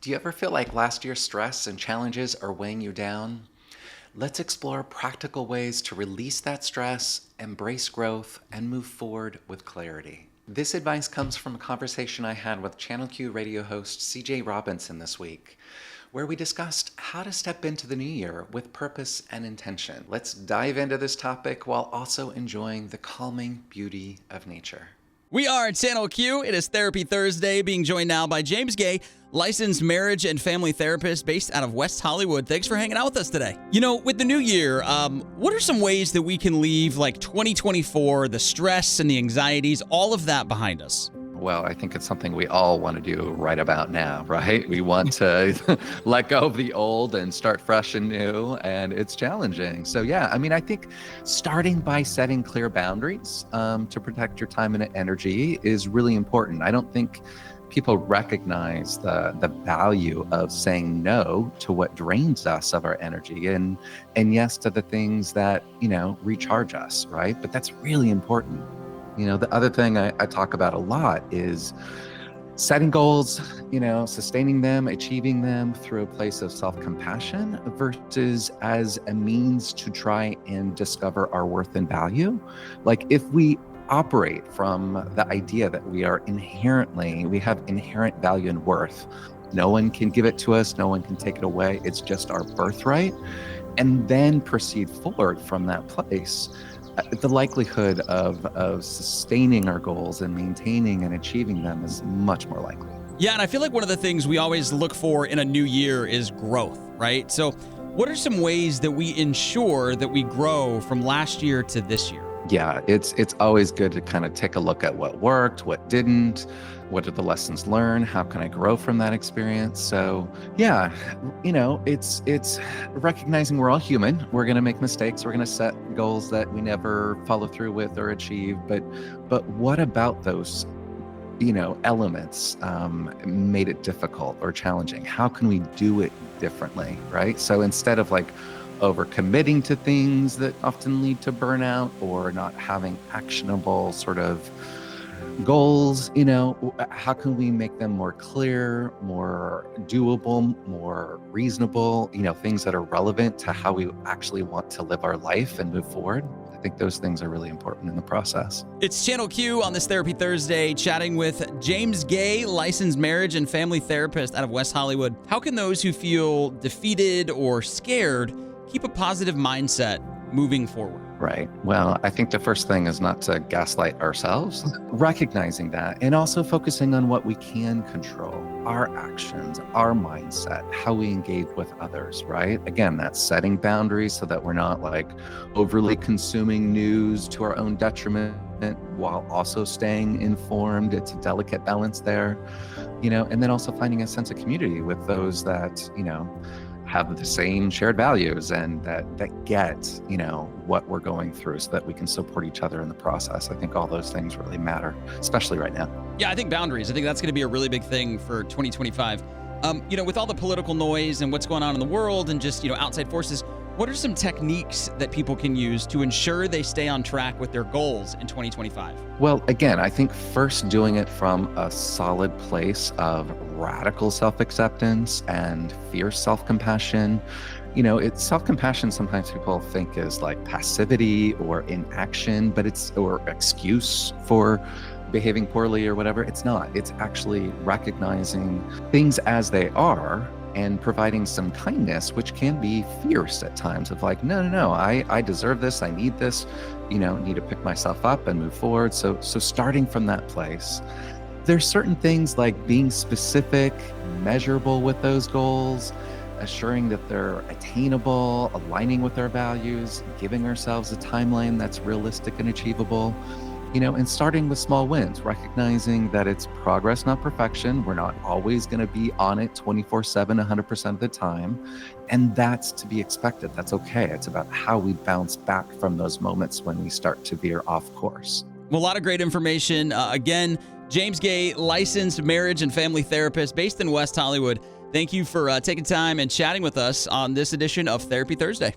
Do you ever feel like last year's stress and challenges are weighing you down? Let's explore practical ways to release that stress, embrace growth, and move forward with clarity. This advice comes from a conversation I had with Channel Q radio host CJ Robinson this week, where we discussed how to step into the new year with purpose and intention. Let's dive into this topic while also enjoying the calming beauty of nature. We are Channel Q. It is Therapy Thursday, being joined now by James Guay, licensed marriage and family therapist based out of West Hollywood. Thanks for hanging out with us today. You know, with the new year, what are some ways that we can leave like 2024, the stress and the anxieties, all of that behind us? Well, I think it's something we all want to do right about now, right? We want to let go of the old and start fresh and new, and it's challenging. So yeah, I mean, I think starting by setting clear boundaries to protect your time and energy is really important. I don't think people recognize the value of saying no to what drains us of our energy and yes to the things that, recharge us, right? But that's really important. The other thing I talk about a lot is setting goals, sustaining them, achieving them through a place of self-compassion versus as a means to try and discover our worth and value. Like if we operate from the idea that we have inherent value and worth, no one can give it to us, no one can take it away, it's just our birthright, and then proceed forward from that place, the likelihood of sustaining our goals and maintaining and achieving them is much more likely. Yeah, and I feel like one of the things we always look for in a new year is growth, right? So what are some ways that we ensure that we grow from last year to this year? Yeah, it's always good to kind of take a look at what worked, what didn't, what are the lessons learned, how can I grow from that experience? So yeah, it's recognizing we're all human. We're going to make mistakes. We're going to set goals that we never follow through with or achieve. But what about those, elements made it difficult or challenging? How can we do it differently, right? So instead of overcommitting to things that often lead to burnout or not having actionable sort of goals, how can we make them more clear, more doable, more reasonable, things that are relevant to how we actually want to live our life and move forward? I think those things are really important in the process. It's Channel Q on this Therapy Thursday, chatting with James Guay, licensed marriage and family therapist out of West Hollywood. How can those who feel defeated or scared keep a positive mindset moving forward? Right. Well, I think the first thing is not to gaslight ourselves, recognizing that, and also focusing on what we can control, our actions, our mindset, how we engage with others, right? Again, that's setting boundaries so that we're not overly consuming news to our own detriment while also staying informed. It's a delicate balance there, and then also finding a sense of community with those that, have the same shared values and that get, what we're going through so that we can support each other in the process. I think all those things really matter, especially right now. Yeah, I think boundaries. I think that's going to be a really big thing for 2025. With all the political noise and what's going on in the world and just, outside forces, what are some techniques that people can use to ensure they stay on track with their goals in 2025? Well, again, I think first doing it from a solid place of radical self-acceptance and fierce self-compassion. It's self-compassion sometimes people think is like passivity or inaction, or excuse for behaving poorly or whatever. It's not. It's actually recognizing things as they are and providing some kindness, which can be fierce at times of no, I deserve this, I need this, need to pick myself up and move forward. So starting from that place, there's certain things like being specific, measurable with those goals, assuring that they're attainable, aligning with our values, giving ourselves a timeline that's realistic and achievable. And starting with small wins, recognizing that it's progress, not perfection. We're not always going to be on it 24/7, 100% of the time. And that's to be expected. That's okay. It's about how we bounce back from those moments when we start to veer off course. Well, a lot of great information. Again, James Guay, licensed marriage and family therapist based in West Hollywood. Thank you for taking time and chatting with us on this edition of Therapy Thursday.